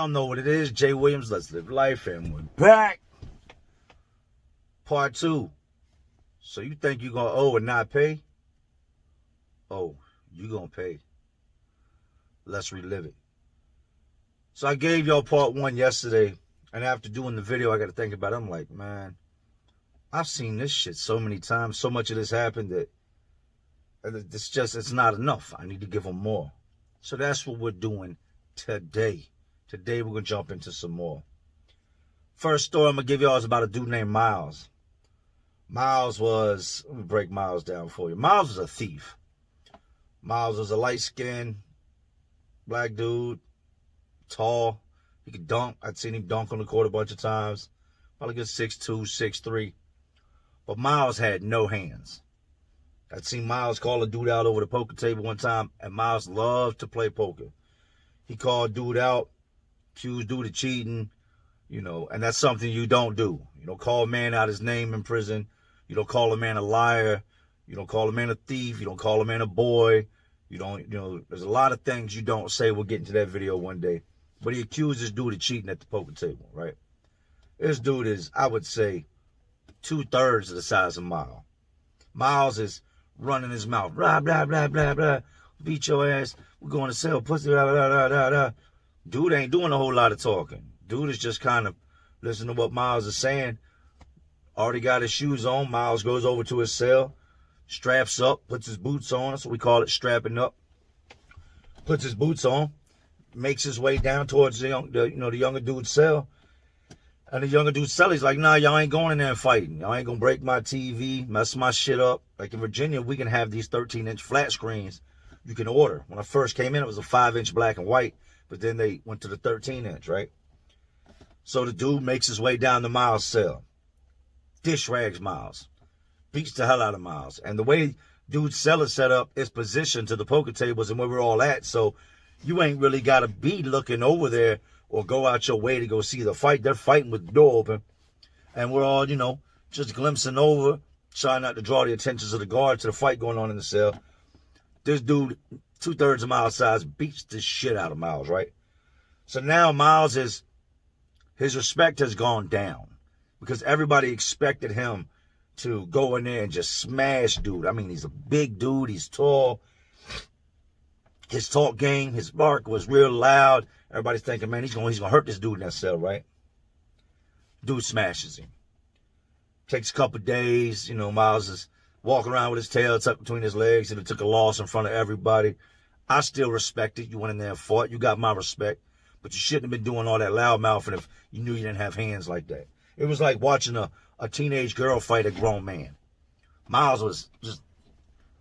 Y'all know what it is. Jay Williams, Let's Live Life, and we're back. Part 2. So you think you're going to owe and not pay? Oh, you're going to pay. Let's relive it. So I gave y'all part 1 yesterday, and after doing the video, I got to think about it. I'm like, man, I've seen this shit so many times. So much of this happened that it's not enough. I need to give them more. So that's what we're doing today. Today we're going to jump into some more. First story I'm going to give y'all is about a dude named Miles. Let me break Miles down for you. Miles was a thief. Miles was a light-skinned black dude, tall. He could dunk. I'd seen him dunk on the court a bunch of times. Probably good 6'2", 6'3". But Miles had no hands. I'd seen Miles call a dude out over the poker table one time, and Miles loved to play poker. He called dude out, accused dude of cheating, and that's something you don't do. You don't call a man out his name in prison. You don't call a man a liar. You don't call a man a thief. You don't call a man a boy. There's a lot of things you don't say. We'll get into that video one day. But he accused this dude of cheating at the poker table, right? This dude is, I would say, 2/3 of the size of Miles. Miles is running his mouth, blah, blah, blah, blah, blah. Beat your ass. We're going to sell pussy, blah, blah, blah, blah, blah. Dude ain't doing a whole lot of talking. Dude is just kind of listening to what Miles is saying. Already got his shoes on. Miles goes over to his cell, straps up, puts his boots on. That's what we call it, strapping up. Puts his boots on, makes his way down towards the younger dude's cell. And the younger dude's cell, he's like, nah, y'all ain't going in there and fighting. Y'all ain't going to break my TV, mess my shit up. Like in Virginia, we can have these 13-inch flat screens you can order. When I first came in, it was a 5-inch black and white, but then they went to the 13-inch, right? So the dude makes his way down to Miles' cell. Dish rags Miles. Beats the hell out of Miles. And the way dude's cell is set up is positioned to the poker tables and where we're all at. So you ain't really got to be looking over there or go out your way to go see the fight. They're fighting with the door open. And we're all, just glimpsing over, trying not to draw the attentions of the guard to the fight going on in the cell. This dude, 2/3 of Miles' size, beats the shit out of Miles, right? So now Miles his respect has gone down because everybody expected him to go in there and just smash dude. I mean, he's a big dude. He's tall. His talk game, his bark was real loud. Everybody's thinking, man, he's gonna hurt this dude in that cell, right? Dude smashes him. Takes a couple days. Miles is walking around with his tail tucked between his legs, and it took a loss in front of everybody. I still respect it. You went in there and fought. You got my respect. But you shouldn't have been doing all that loud mouthing if you knew you didn't have hands like that. It was like watching a teenage girl fight a grown man. Miles was just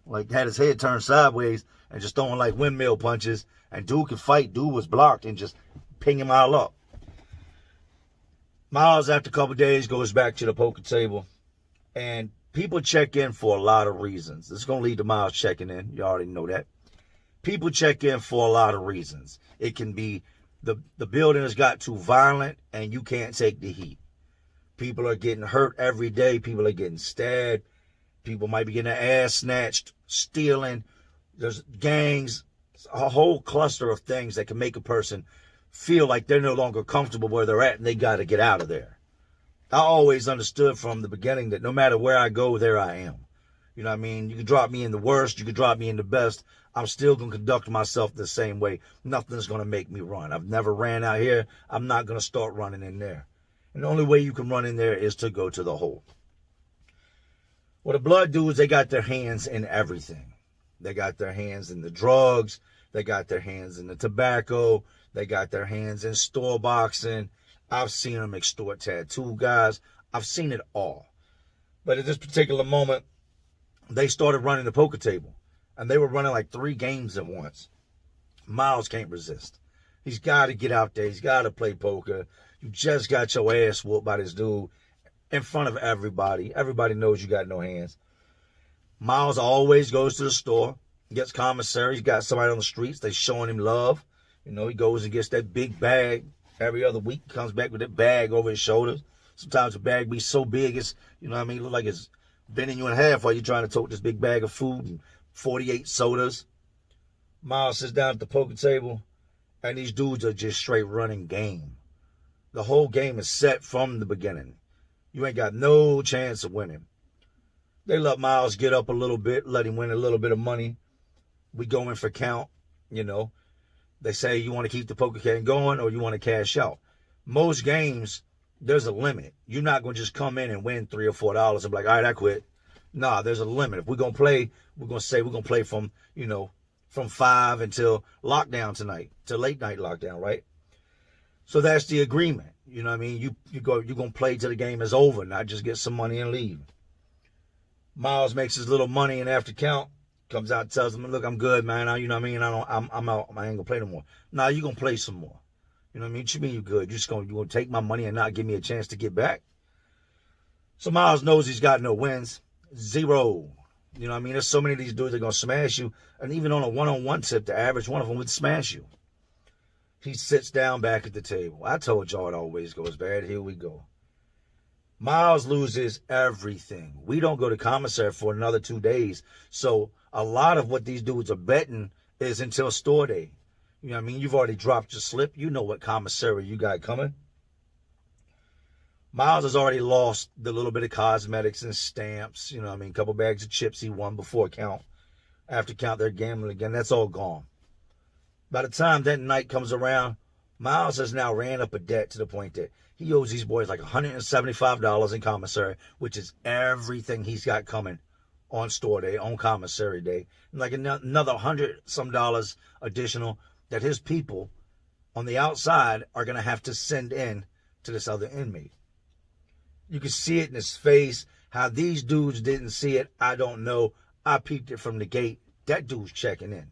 like had his head turned sideways and just throwing like windmill punches. And dude could fight. Dude was blocked and just ping him all up. Miles, after a couple days, goes back to the poker table. And people check in for a lot of reasons. This is going to lead to Miles checking in. You already know that. People check in for a lot of reasons. It can be the building has got too violent and you can't take the heat. People are getting hurt every day. People are getting stabbed. People might be getting their ass snatched, stealing. There's gangs, a whole cluster of things that can make a person feel like they're no longer comfortable where they're at and they got to get out of there. I always understood from the beginning that no matter where I go, there I am. You know what I mean? You can drop me in the worst. You can drop me in the best. I'm still going to conduct myself the same way. Nothing's going to make me run. I've never ran out here. I'm not going to start running in there. And the only way you can run in there is to go to the hole. Well, the blood dudes, they got their hands in everything. They got their hands in the drugs. They got their hands in the tobacco. They got their hands in store boxing. I've seen them extort tattoo guys. I've seen it all. But at this particular moment, they started running the poker table. And they were running like 3 games at once. Miles can't resist. He's got to get out there. He's got to play poker. You just got your ass whooped by this dude in front of everybody. Everybody knows you got no hands. Miles always goes to the store, gets commissary. He's got somebody on the streets. They showing him love. He goes and gets that big bag every other week. Comes back with that bag over his shoulders. Sometimes the bag be so big, it's, look like it's bending you in half while you're trying to tote this big bag of food and 48 sodas. Miles sits down at the poker table And these dudes are just straight running game. The whole game is set from the beginning. You ain't got no chance of winning. They let Miles get up a little bit, let him win a little bit of money. We go in for count, you know. They say you want to keep the poker game going or you want to cash out. Most games, there's a limit. You're not going to just come in and win $3 or $4 and be like, all right, I quit. Nah, there's a limit. If we're going to play, we're going to say we're going to play from, from 5 until lockdown tonight, till late night lockdown, right? So that's the agreement. You know what I mean? You're going to play till the game is over, not just get some money and leave. Miles makes his little money, and after count, comes out and tells him, look, I'm good, man. You know what I mean? I'm out. I ain't going to play no more. Nah, you're going to play some more. You know what I mean? What you mean you good? You going to take my money and not give me a chance to get back? So Miles knows he's got no wins. 0. You know what I mean? There's so many of these dudes that are going to smash you. And even on a one-on-one tip, the average one of them would smash you. He sits down back at the table. I told y'all it always goes bad. Here we go. Miles loses everything. We don't go to commissary for another 2 days. So a lot of what these dudes are betting is until store day. You know what I mean? You've already dropped your slip. You know what commissary you got coming. Miles has already lost the little bit of cosmetics and stamps. You know what I mean? A couple bags of chips he won before count. After count, they're gambling again. That's all gone. By the time that night comes around, Miles has now ran up a debt to the point that he owes these boys like $175 in commissary, which is everything he's got coming on store day, on commissary day. And like another $100-some additional that his people on the outside are going to have to send in to this other inmate. You can see it in his face. How these dudes didn't see it, I don't know. I peeped it from the gate. That dude's checking in.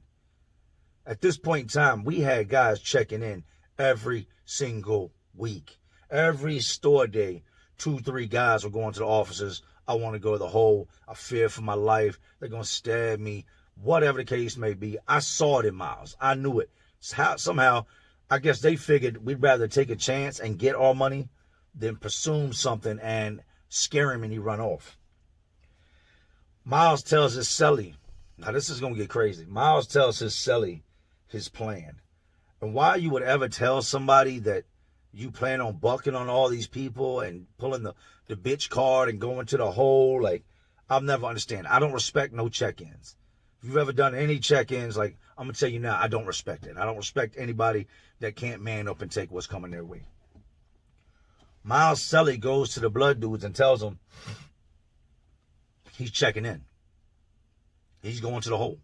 At this point in time, we had guys checking in every single week. Every store day, 2-3 guys were going to the offices. I want to go to the hole. I fear for my life. They're going to stab me. Whatever the case may be. I saw it in Miles. I knew it. Somehow, I guess they figured we'd rather take a chance and get our money than pursue something and scare him and he run off. Miles tells his cellie. Now this is going to get crazy. Miles tells his cellie his plan. And why you would ever tell somebody that you plan on bucking on all these people and pulling the bitch card and going to the hole, like, I'll never understand. I don't respect no check-ins. If you've ever done any check-ins, like, I'm going to tell you now, I don't respect it. I don't respect anybody that can't man up and take what's coming their way. Miles Celly goes to the blood dudes and tells them he's checking in. He's going to the hole.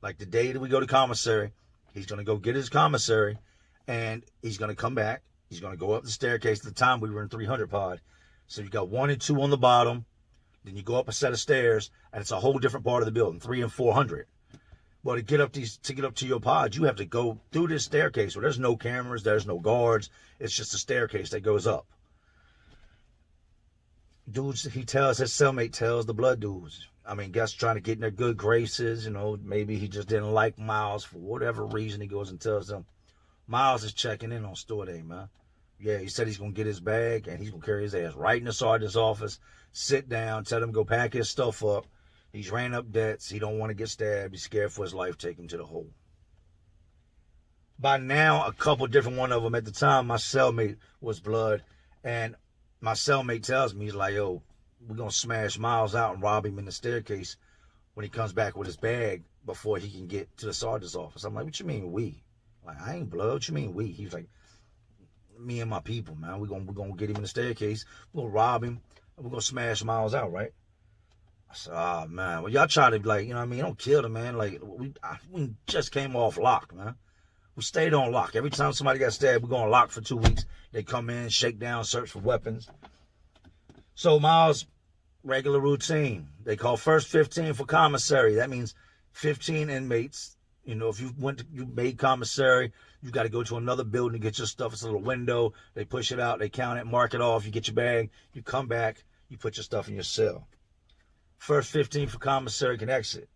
Like the day that we go to commissary, he's going to go get his commissary, and he's going to come back. He's going to go up the staircase. At the time, we were in 300 pod. So you got 1 and 2 on the bottom. Then you go up a set of stairs, and it's a whole different part of the building, 300 and 400. Well, to get up to your pod, you have to go through this staircase where there's no cameras, there's no guards. It's just a staircase that goes up. Dudes, his cellmate tells the blood dudes. I mean, guess trying to get in their good graces. You know, maybe he just didn't like Miles for whatever reason. He goes and tells them, Miles is checking in on store day, man. Yeah, he said he's going to get his bag and he's going to carry his ass right in the sergeant's office, sit down, tell him to go pack his stuff up. He's ran up debts. He don't want to get stabbed. He's scared for his life. Take him to the hole. By now, a couple different one of them at the time, my cellmate was blood. And my cellmate tells me, he's like, yo, we're going to smash Miles out and rob him in the staircase when he comes back with his bag before he can get to the sergeant's office. I'm like, what you mean we? Like, I ain't blood. What you mean we? He's like, me and my people, man. We're gonna get him in the staircase. We're going to rob him. And we're going to smash Miles out, right? I said, oh, man. Well, y'all try to, like, you know what I mean? Don't kill him, man. Like, we just came off lock, man. We stayed on lock. Every time somebody got stabbed, we're going lock for 2 weeks. They come in, shake down, search for weapons. So Miles, regular routine. They call first 15 for commissary. That means 15 inmates. You know, if you made commissary, you got to go to another building to get your stuff. It's a little window. They push it out. They count it, mark it off. You get your bag. You come back. You put your stuff in your cell. First 15 for commissary can exit.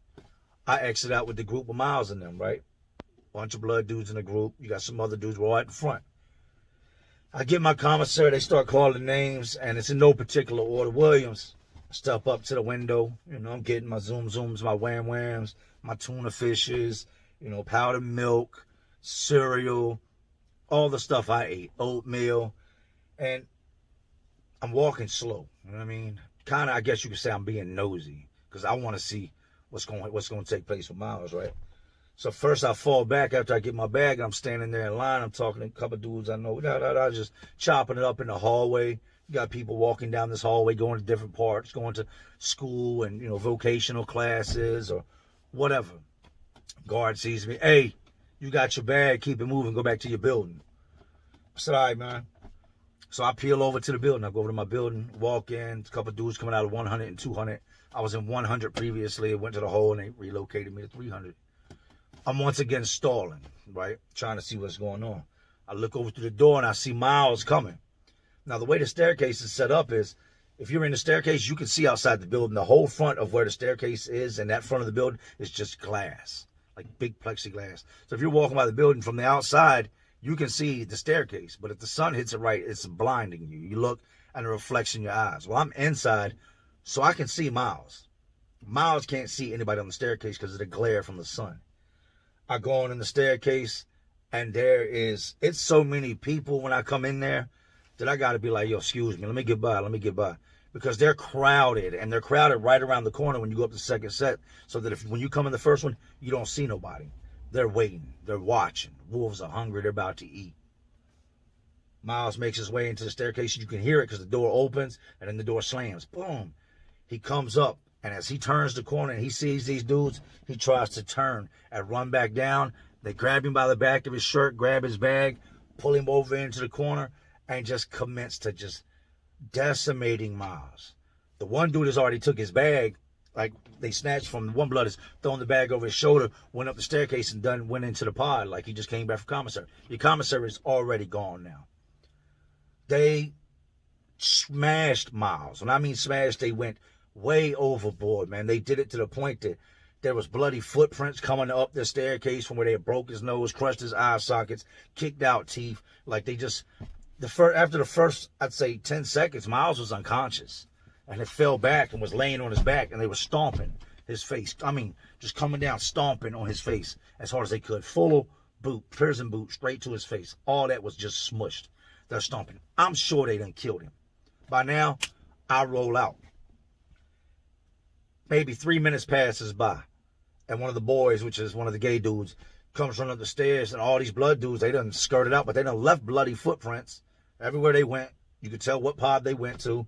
I exit out with the group of Miles in them, right? Bunch of blood dudes in the group. You got some other dudes right at the front. I get my commissary. They start calling names, and it's in no particular order. Williams. I step up to the window. You know, I'm getting my zoom zooms, my wham whams, my tuna fishes, you know, powdered milk, cereal, all the stuff I ate, oatmeal, and I'm walking slow. You know what I mean? Kind of, I guess you could say I'm being nosy because I want to see what's going to take place with Miles, right? So first I fall back after I get my bag. I'm standing there in line. I'm talking to a couple of dudes I know, just chopping it up in the hallway. You got people walking down this hallway, going to different parts, going to school and, vocational classes or whatever. Guard sees me. Hey, you got your bag. Keep it moving. Go back to your building. I said, all right, man. So I peel over to the building. I go over to my building, walk in. A couple of dudes coming out of 100 and 200. I was in 100 previously. I went to the hole, and they relocated me to 300. I'm once again stalling, right? Trying to see what's going on. I look over to the door, and I see Miles coming. Now, the way the staircase is set up is, if you're in the staircase, you can see outside the building. The whole front of where the staircase is and that front of the building is just glass, like big plexiglass. So if you're walking by the building from the outside, you can see the staircase. But if the sun hits it right, it's blinding you. You look and it reflects in your eyes. Well, I'm inside, so I can see Miles. Miles can't see anybody on the staircase because of the glare from the sun. I go on in the staircase, and it's so many people when I come in there that I got to be like, yo, excuse me, let me get by. Because they're crowded, and they're crowded right around the corner when you go up the second set, so that when you come in the first one, you don't see nobody. They're waiting. They're watching. Wolves are hungry. They're about to eat. Miles makes his way into the staircase. You can hear it because the door opens, and then the door slams. Boom. He comes up. And as he turns the corner and he sees these dudes, he tries to turn and run back down. They grab him by the back of his shirt, grab his bag, pull him over into the corner, and just commence to just decimating Miles. The one dude has already took his bag, like they snatched from the one blood, is throwing the bag over his shoulder, went up the staircase and went into the pod like he just came back from commissary. Your commissary is already gone now. They smashed Miles. When I mean smashed, they went way overboard, man. They did it to the point that there was bloody footprints coming up the staircase from where they had broke his nose, crushed his eye sockets, kicked out teeth. Like they just, after the first, I'd say 10 seconds, Miles was unconscious and it fell back and was laying on his back, and they were stomping his face. I mean, just coming down, stomping on his face as hard as they could. Full boot, prison boot, straight to his face. All that was just smushed. They're stomping. I'm sure they done killed him. By now, I roll out. Maybe 3 minutes passes by, and one of the boys, which is one of the gay dudes, comes running up the stairs, and all these blood dudes, they done skirted out, but they done left bloody footprints everywhere they went. You could tell what pod they went to.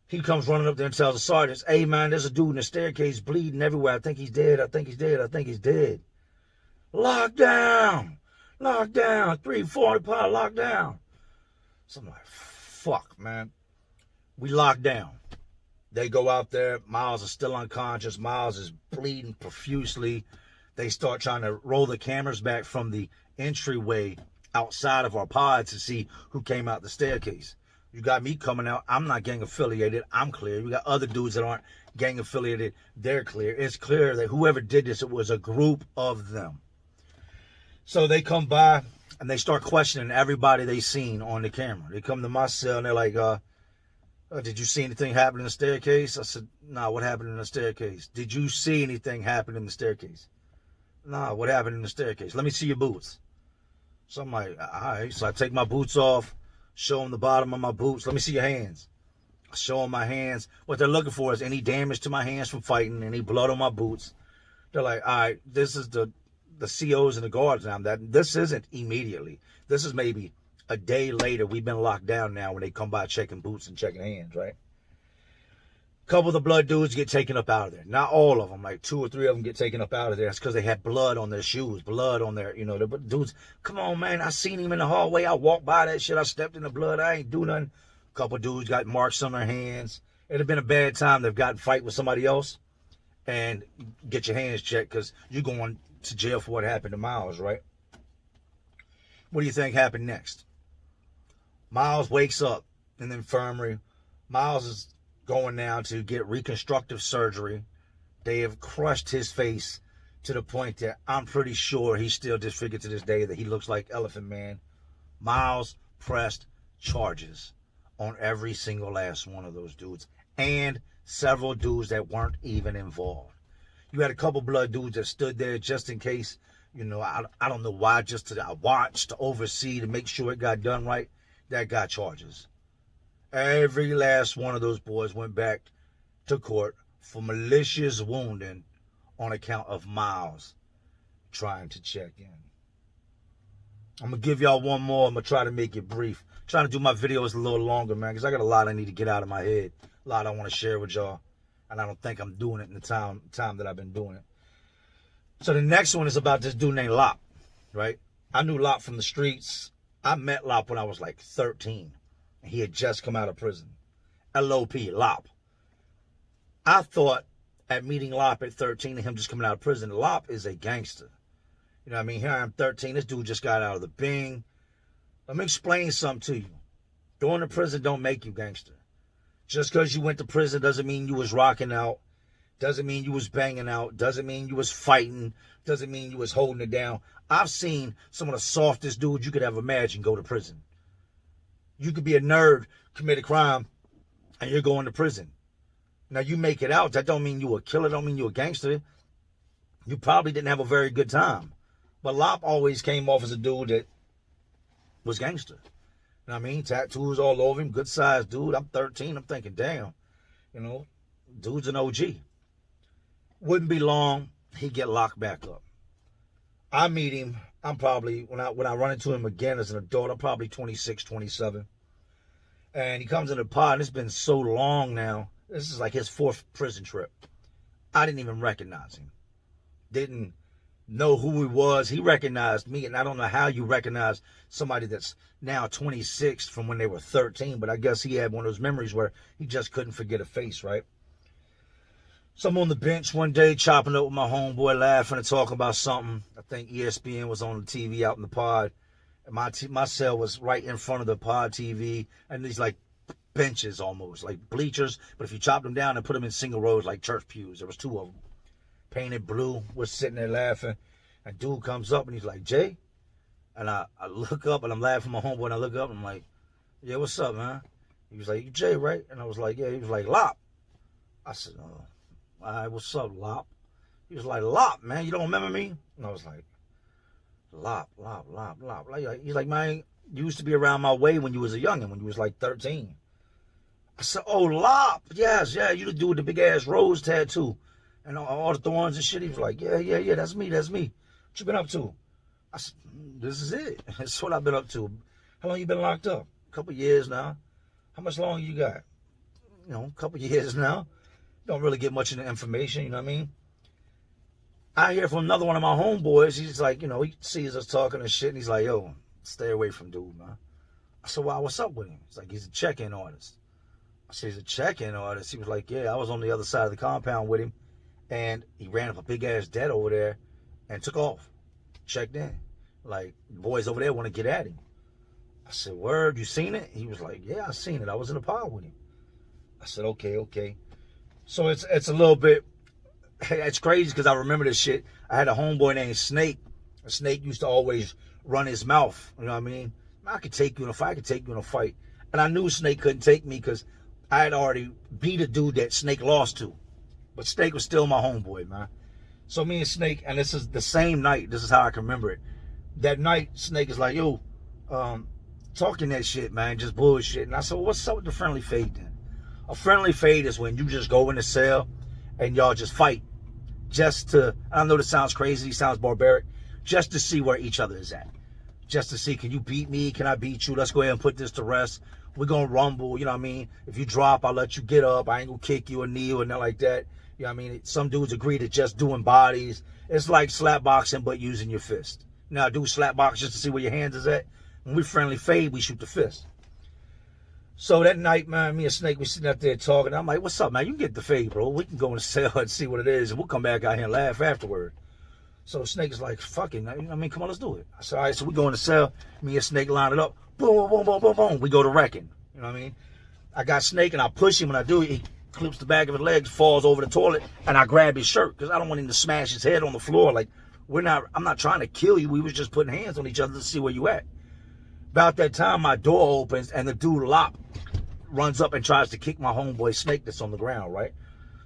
He comes running up there and tells the sergeants, hey, man, there's a dude in the staircase bleeding everywhere. I think he's dead. I think he's dead. Lock down. 340 pod, lock down. So I'm like, fuck, man. We locked down. They go out there. Miles is still unconscious. Miles is bleeding profusely. They start trying to roll the cameras back from the entryway outside of our pod to see who came out the staircase. You got me coming out. I'm not gang affiliated. I'm clear. You got other dudes that aren't gang affiliated. They're clear. It's clear that whoever did this, it was a group of them. So they come by and they start questioning everybody they seen on the camera. They come to my cell and they're like, did you see anything happen in the staircase? I said, nah, what happened in the staircase? Did you see anything happen in the staircase? Nah, what happened in the staircase? Let me see your boots. So I'm like, all right. So I take my boots off, show them the bottom of my boots. Let me see your hands. I show them my hands. What they're looking for is any damage to my hands from fighting, any blood on my boots. They're like, all right, this is the COs and the guards now. This isn't immediately. This is maybe a day later. We've been locked down now when they come by checking boots and checking hands, right? A couple of the blood dudes get taken up out of there. Not all of them, like 2 or 3 of them get taken up out of there. It's because they had blood on their shoes, blood on their, the dudes. Come on, man, I seen him in the hallway. I walked by that shit. I stepped in the blood. I ain't do nothing. A couple of dudes got marks on their hands. It'd have been a bad time. They've gotten fight with somebody else and get your hands checked because you're going to jail for what happened to Miles, right? What do you think happened next? Miles wakes up in the infirmary. Miles is going now to get reconstructive surgery. They have crushed his face to the point that I'm pretty sure he's still disfigured to this day, that he looks like Elephant Man. Miles pressed charges on every single last one of those dudes and several dudes that weren't even involved. You had a couple blood dudes that stood there just in case, You know, I don't know why, just I watched to oversee to make sure it got done right. That got charges. Every last one of those boys went back to court for malicious wounding on account of Miles trying to check in. I'm going to give y'all one more. I'm going to try to make it brief. I'm trying to do my videos a little longer, man, because I got a lot I need to get out of my head. A lot I want to share with y'all. And I don't think I'm doing it in the time that I've been doing it. So the next one is about this dude named Lop, right? I knew Lop from the streets. I met Lop when I was like 13. And he had just come out of prison. L-O-P, Lop. I thought at meeting Lop at 13 and him just coming out of prison, Lop is a gangster. You know what I mean? Here I am 13. This dude just got out of the Bing. Let me explain something to you. Going to prison don't make you gangster. Just because you went to prison doesn't mean you was rocking out. Doesn't mean you was banging out. Doesn't mean you was fighting. Doesn't mean you was holding it down. I've seen some of the softest dudes you could ever imagine go to prison. You could be a nerd, commit a crime, and you're going to prison. Now, you make it out. That don't mean you a killer. Don't mean you a gangster. You probably didn't have a very good time. But Lop always came off as a dude that was gangster. You know what I mean? Tattoos all over him. Good sized dude. I'm 13. I'm thinking, damn. You know, dude's an OG. Wouldn't be long, he'd get locked back up. I meet him. I'm probably, when I run into him again as an adult, I'm probably 26, 27. And he comes in the pod, and it's been so long now. This is like his 4th prison trip. I didn't even recognize him. Didn't know who he was. He recognized me, and I don't know how you recognize somebody that's now 26 from when they were 13, but I guess he had one of those memories where he just couldn't forget a face, right? So I'm on the bench one day chopping up with my homeboy, laughing and talking about something. I think ESPN was on the TV out in the pod. And my cell was right in front of the pod TV, and these like benches almost, like bleachers. But if you chop them down and put them in single rows like church pews, there was 2 of them. Painted blue. We're sitting there laughing. And dude comes up and he's like, Jay? And I look up and I'm laughing at my homeboy, and I look up and I'm like, yeah, what's up, man? He was like, you Jay, right? And I was like, yeah. He was like, Lop. I said, oh. All right, what's up, Lop? He was like, Lop, man, you don't remember me? And I was like, Lop. He's like, man, you used to be around my way when you was a youngin', when you was like 13. I said, oh, Lop, yes, yeah, you the dude with the big-ass rose tattoo and all the thorns and shit. He was like, yeah, that's me. What you been up to? I said, this is it. That's what I've been up to. How long you been locked up? A couple years now. How much longer you got? You know, a couple years now. Don't really get much into information, you know what I mean? I hear from another one of my homeboys. He's like, you know, he sees us talking and shit, and he's like, yo, stay away from dude, man. I said, well, what's up with him? He's like, he's a check-in artist. I said, he's a check-in artist? He was like, yeah, I was on the other side of the compound with him, and he ran up a big-ass debt over there and took off. Checked in. Like, the boys over there want to get at him. I said, word, you seen it? He was like, yeah, I seen it. I was in the pod with him. I said, okay. So it's a little bit, it's crazy because I remember this shit. I had a homeboy named Snake. Snake used to always run his mouth. You know what I mean? I could take you in a fight. I could take you in a fight. And I knew Snake couldn't take me because I had already beat a dude that Snake lost to. But Snake was still my homeboy, man. So me and Snake, and this is the same night. This is how I can remember it. That night, Snake is like, yo, talking that shit, man, just bullshit. And I said, well, what's up with the friendly fade then? A friendly fade is when you just go in the cell and y'all just fight. Just to, I know this sounds crazy, sounds barbaric, just to see where each other is at. Just to see, can you beat me? Can I beat you? Let's go ahead and put this to rest. We're going to rumble, you know what I mean? If you drop, I'll let you get up. I ain't going to kick you or knee or nothing like that. You know what I mean? Some dudes agree to just doing bodies. It's like slap boxing, but using your fist. Now, I do slap box just to see where your hands is at. When we friendly fade, we shoot the fist. So that night, man, me and Snake, we sitting up there talking. I'm like, what's up, man? You can get the fade, bro. We can go in the cell and see what it is, and we'll come back out here and laugh afterward. So Snake is like, fuck it. I mean, come on, let's do it. I said, all right, so we go in the cell. Me and Snake line it up. Boom, boom, boom, boom, boom. We go to wrecking. You know what I mean? I got Snake, and I push him. When I do it, he clips the back of his legs, falls over the toilet, and I grab his shirt because I don't want him to smash his head on the floor. Like, I'm not trying to kill you. We was just putting hands on each other to see where you at. About that time, my door opens, and the dude Lop runs up and tries to kick my homeboy Snake that's on the ground, right?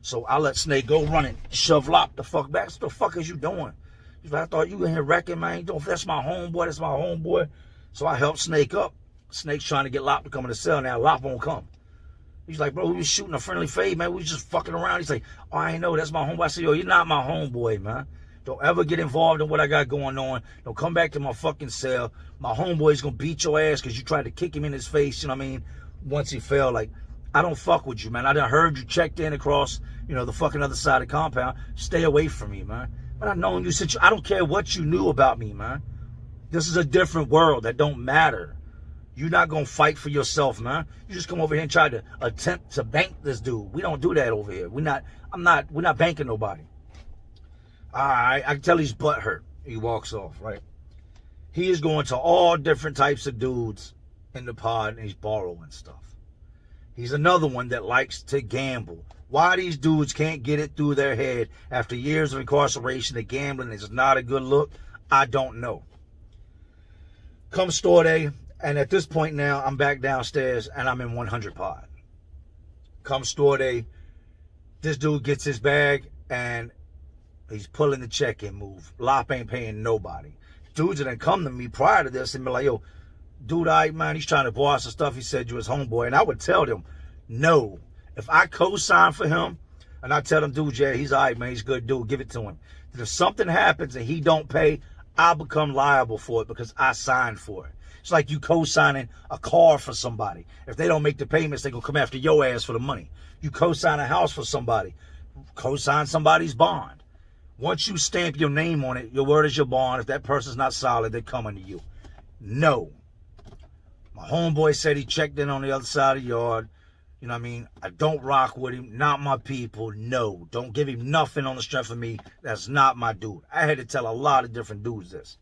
So I let Snake go running, shove Lop the fuck back. What the fuck is you doing? He's like, I thought you in here wrecking, man. That's my homeboy. That's my homeboy. So I helped Snake up. Snake's trying to get Lop to come in the cell now. Lop won't come. He's like, bro, we was shooting a friendly fade, man. We was just fucking around. He's like, oh, I ain't know. That's my homeboy. I said, yo, you're not my homeboy, man. Don't ever get involved in what I got going on. Don't come back to my fucking cell. My homeboy's gonna beat your ass because you tried to kick him in his face, you know what I mean? Once he fell, like, I don't fuck with you, man. I done heard you checked in across, the fucking other side of the compound. Stay away from me, man. But I know you since I don't care what you knew about me, man. This is a different world that don't matter. You're not gonna fight for yourself, man. You just come over here and try to attempt to bank this dude. We don't do that over here. We're not banking nobody. All right, I can tell he's butthurt. He walks off, right? He is going to all different types of dudes in the pod and he's borrowing stuff. He's another one that likes to gamble. Why these dudes can't get it through their head after years of incarceration that gambling is not a good look, I don't know. Come store day, and at this point now, I'm back downstairs and I'm in 100 pod. Come store day, this dude gets his bag and he's pulling the check-in move. Lop ain't paying nobody. Dudes that done come to me prior to this and be like, yo, dude, all right, man, he's trying to borrow some stuff. He said you his homeboy. And I would tell them, no. If I co-sign for him and I tell them, dude, yeah, he's all right, man, he's a good dude, give it to him. Then if something happens and he don't pay, I'll become liable for it because I signed for it. It's like you co-signing a car for somebody. If they don't make the payments, they gonna come after your ass for the money. You co-sign a house for somebody. Co-sign somebody's bond. Once you stamp your name on it, your word is your bond. If that person's not solid, they're coming to you. No. My homeboy said he checked in on the other side of the yard. You know what I mean? I don't rock with him. Not my people. No. Don't give him nothing on the strength of me. That's not my dude. I had to tell a lot of different dudes this.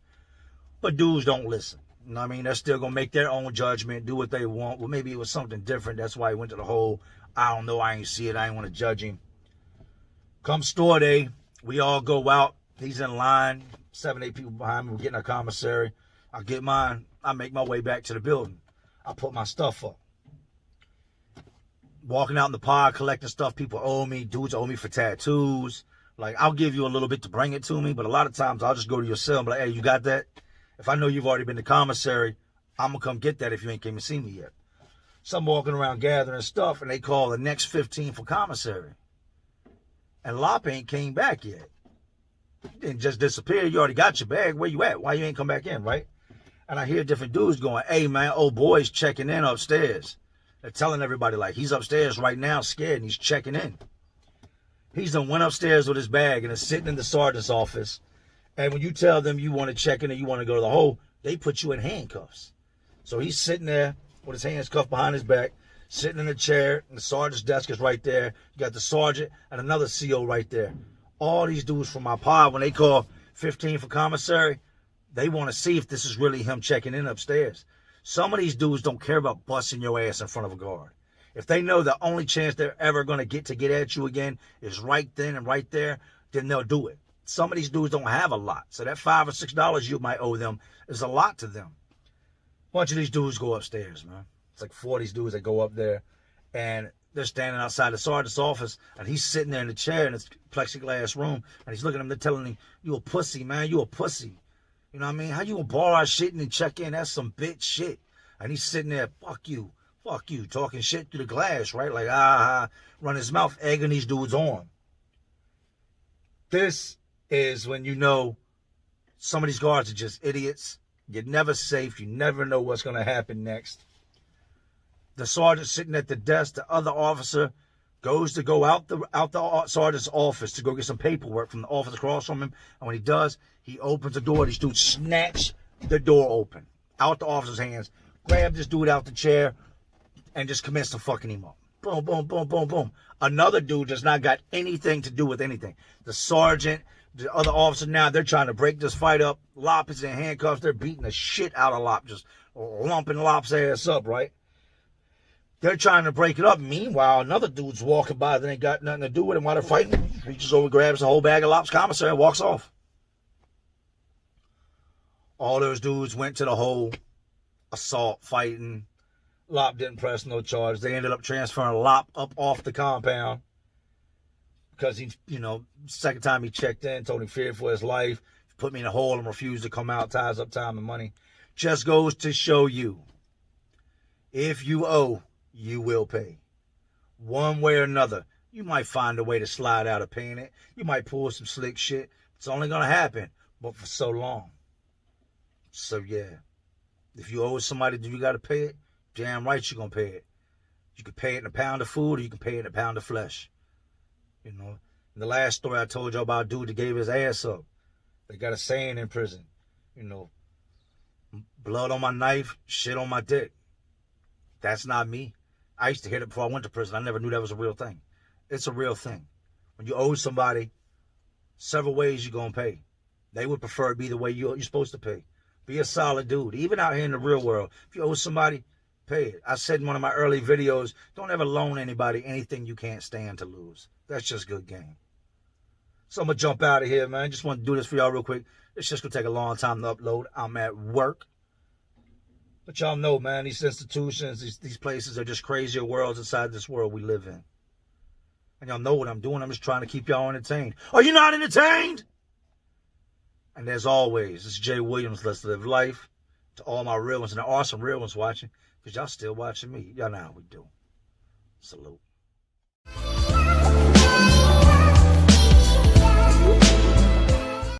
But dudes don't listen. You know what I mean? They're still going to make their own judgment, do what they want. Well, maybe it was something different. That's why he went to the hole. I don't know. I ain't see it. I ain't want to judge him. Come store day, we all go out. He's in line. 7, 8 people behind me. We're getting our commissary. I get mine. I make my way back to the building. I put my stuff up. Walking out in the pod, collecting stuff people owe me. Dudes owe me for tattoos. Like, I'll give you a little bit to bring it to me, but a lot of times I'll just go to your cell and be like, hey, you got that? If I know you've already been to commissary, I'm going to come get that if you ain't came to see me yet. So I'm walking around gathering stuff, and they call the next 15 for commissary. And Lop ain't came back yet. You didn't just disappear. You already got your bag. Where you at? Why you ain't come back in, right? And I hear different dudes going, hey, man, old boy's checking in upstairs. They're telling everybody, like, he's upstairs right now scared, and he's checking in. He's done went upstairs with his bag and is sitting in the sergeant's office. And when you tell them you want to check in and you want to go to the hole, they put you in handcuffs. So he's sitting there with his hands cuffed behind his back, sitting in a chair, and the sergeant's desk is right there. You got the sergeant and another CO right there. All these dudes from my pod, when they call 15 for commissary, they want to see if this is really him checking in upstairs. Some of these dudes don't care about busting your ass in front of a guard. If they know the only chance they're ever going to get at you again is right then and right there, then they'll do it. Some of these dudes don't have a lot. So that $5 or $6 you might owe them is a lot to them. A bunch of these dudes go upstairs, man. It's like 4 of these dudes that go up there, and they're standing outside the sergeant's office, and he's sitting there in the chair in this plexiglass room, and he's looking at them, they're telling him, you a pussy, man, you a pussy. You know what I mean? How you gonna borrow our shit and then check in? That's some bitch shit. And he's sitting there, fuck you, talking shit through the glass, right? Like, run his mouth, egging these dudes on. This is when you know some of these guards are just idiots. You're never safe. You never know what's going to happen next. The sergeant sitting at the desk, the other officer goes to go out the sergeant's office to go get some paperwork from the office across from him. And when he does, he opens the door. These dudes snatch the door open out the officer's hands, grab this dude out the chair, and just commence to fucking him up. Boom, boom, boom, boom, boom. Another dude does not got anything to do with anything. The sergeant, the other officer now, they're trying to break this fight up. Lop is in handcuffs. They're beating the shit out of Lop, just lumping Lop's ass up, right? They're trying to break it up. Meanwhile, another dude's walking by that ain't got nothing to do with him while they're fighting. He reaches over, grabs a whole bag of Lop's commissary, and walks off. All those dudes went to the hole, assault, fighting. Lop didn't press no charges. They ended up transferring Lop up off the compound because he, second time he checked in, told him feared for his life. Put me in a hole and refuse to come out, ties up time and money. Just goes to show you, if you owe, you will pay. One way or another. You might find a way to slide out of paying it. You might pull some slick shit. It's only going to happen, but for so long. So, yeah. If you owe somebody, do you got to pay it? Damn right you're going to pay it. You can pay it in a pound of food or you can pay it in a pound of flesh. You know, in the last story I told you about a dude that gave his ass up. They got a saying in prison, you know, blood on my knife, shit on my dick. That's not me. I used to hear it before I went to prison. I never knew that was a real thing. It's a real thing. When you owe somebody, several ways you're going to pay. They would prefer it be the way you're supposed to pay. Be a solid dude. Even out here in the real world, if you owe somebody, pay it. I said in one of my early videos, don't ever loan anybody anything you can't stand to lose. That's just good game. So I'm going to jump out of here, man. Just want to do this for y'all real quick. It's just going to take a long time to upload. I'm at work. But y'all know, man, these institutions, these places are just crazier worlds inside this world we live in. And y'all know what I'm doing. I'm just trying to keep y'all entertained. Are you not entertained? And as always, this is Jay Williams. Let's live life. To all my real ones, and there are some real ones watching, because y'all still watching me. Y'all know how we do. Salute.